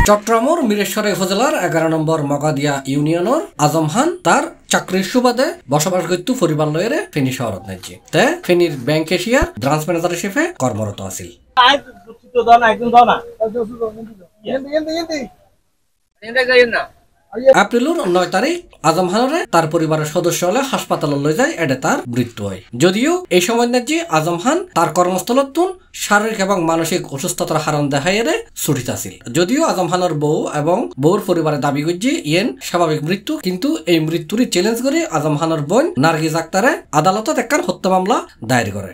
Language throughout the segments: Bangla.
চট্টগ্রামের মিরেশ্বর উপজেলার 11 নম্বর মগাদিয়া ইউনিয়নের আজম খান তার চাকরির সুবাদে বসবাস করত পরিবার লয়ের ফেনী শহরত নাইজি তে ফেনীর ব্যাংক এশিয়ার ব্রাঞ্চ ম্যানেজার হিসেবে কর্মরত আছিল। এপ্রিলের 9 তারিখ আজম খানরে তার পরিবারের সদস্য হলে হাসপাতালে লই যায় এডে তার মৃত্যু হয়। যদিও এই সময় নাজি আজম খান তার কর্মস্থলত শারীরিক এবং মানসিক অসুস্থতার হারণ দেখাই ছুটিত আছিল। যদিও আজম খানের বউ এবং বউর পরিবারে দাবি করছে ইয়েন স্বাভাবিক মৃত্যু, কিন্তু এই মৃত্যুর চ্যালেঞ্জ করে আজম খানের বোন নার্গিস আক্তারে আদালতত একখান হত্যা মামলা দায়ের করে।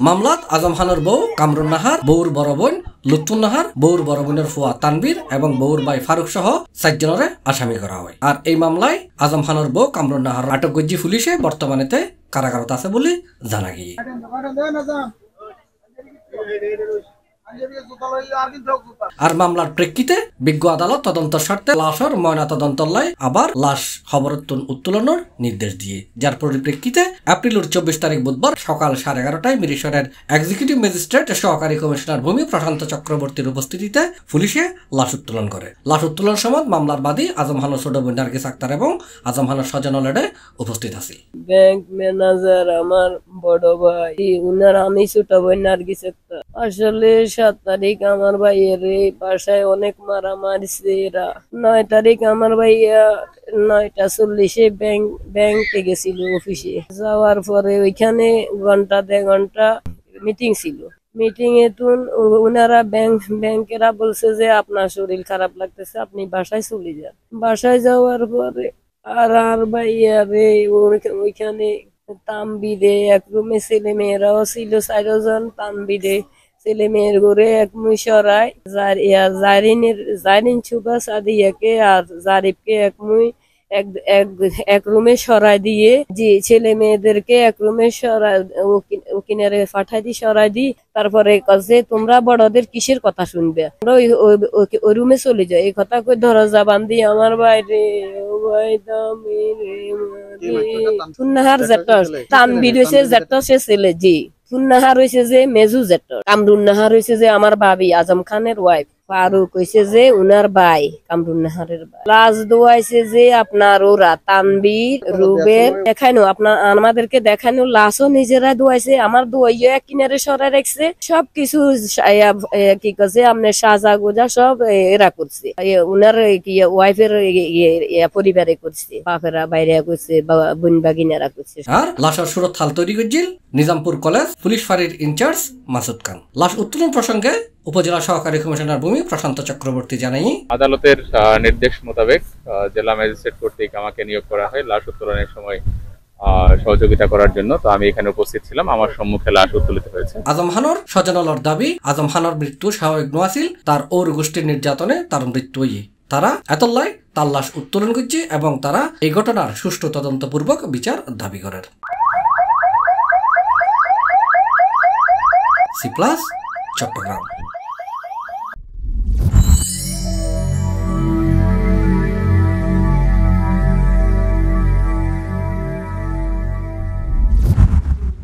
মামলাত আজম খানের বউ কামরুন নাহার, বউর বড় বোন লুৎফুন নাহার, বউর বড় বোনের ফুয়া তানবীর এবং বউর ভাই ফারুক সহ 4 জনরে আসামি করা হয়। আর এই মামলায় আজম খানের বউ কামরুন নাহার আটক গজ্জি পুলিশে বর্তমানেতে কারাগারত আছে বলে জানা গিয়ে। আর মামলার প্রেক্ষিতে বিজ্ঞ আদালত তদন্তের স্বার্থে লাশের ময়না তদন্তর লাই আবার লাশ খবরত্তন উত্তোলনের নির্দেশ দিয়ে, যার পরিপ্রেক্ষিতে এপ্রিলের 24 তারিখ বুধবার সকাল 11:30টায় মিরেশ্বরের এক্সিকিউটিভ ম্যাজিস্ট্রেট সহকারী কমিশনার ভূমি প্রশান্ত চক্রবর্তীর উপস্থিতিতে পুলিশে লাশ উত্তোলন করে। লাশ উত্তোলন সময় মামলার বাদী আজম খানের ছোট বোন নার্গিস আক্তার এবং আজম খানের স্বজনলেডে উপস্থিত আছে। ব্যাংক ম্যানেজার আমার বড় ভাই, উনার আমি ছোট বোন নার্গিস আক্তার। আসলে 7 তারিখ আমার ভাইয়ের বাসায় অনেক মারা মারছে এরা। 9 তারিখ আমার ভাইয়া 9:40-এ ব্যাংকে গেছিল অফিসে। যাওয়ার পরে ওইখানে ঘন্টা মিটিং ছিল। মিটিং এ উনারা ব্যাংকেরা বলছে যে আপনার শরীর খারাপ লাগতেছে, আপনি বাসায় চলে যান। বাসায় যাওয়ার পরে আর ভাইয়া রে ওইখানে তাম্বিদে এক রুমে ছেলে মেয়েরাও ছিল 4 জন। তাম্বিদে ছেলে মেয়ের ঘরে এক মুই সরাই জারিন সুবা সাদিয়াকে আর জারিফকে এক মুই এক রুমে সরাই দিয়ে যে ছেলে মেয়েদেরকে এক রুমে কিনারে পাঠাই দি সরাই দি। তারপরে কাছে তোমরা বড়দের কিসের কথা শুনবে, ওই রুমে চলে যায়। এই কথা কই দরজা বান্ধি আমার বাইরে সুন্নাহার জেটস তানবির হইছে জেটস ছেলে জি, সুন্নাহার হইছে যে মেজু জেটস, কামরুন নাহার হইছে যে আমার ভাবি আজম খানের ওয়াইফ, ফারুক হইছে যে উনার ভাই কামরুন নাহারের ভাই। লাশ দোয়াইছে যে আপনার ওরা তানবীর রুবের দেখানো আপনার আমাদেরকে দেখানো লাশও নিজেরা দোয়াইছে, আমার দোয়াইয়া কিনারে সরাই রাখছে। সবকিছু কি কাছে আপনার সাজা গোজা সব এরা করছে, উনার ওয়াইফের পরিবারে করছে, বাপেরা বাইরে করছে, বোন বাগিনারা করছে। আর লাশের সুরত হাল তৈরি করছিল নিজামপুর কলেজ পুলিশ ফাঁড়ির ইনচার্জ মাসুদ খান। লাশ উত্তোলন প্রসঙ্গে উপজেলা সহকারী কমিশনার ভূমি প্রশান্ত চক্রবর্তী জানাই, আদালতের নির্দেশ মোতাবেক জেলা ম্যাজিস্ট্রেট কর্তৃক আমাকে নিয়োগ করা হয় লাশ উত্তোলনের সময় সহযোগিতা করার জন্য। তো আমি এখানে উপস্থিত ছিলাম, আমার সম্মুখে লাশ উত্তোলিত হয়েছে। আজম খানের স্বজনলর দাবি আজম খানের মৃত্যু স্বাভাবিক নছিল, তার ওর গোষ্ঠীর নির্যাতনে তার মৃত্যু হই। তারা এতলাই তার লাশ উত্তোলন করছে এবং তারা এই ঘটনার সুষ্ঠু তদন্তপূর্বক বিচার দাবি করেন। C+ চট্টগ্রাম।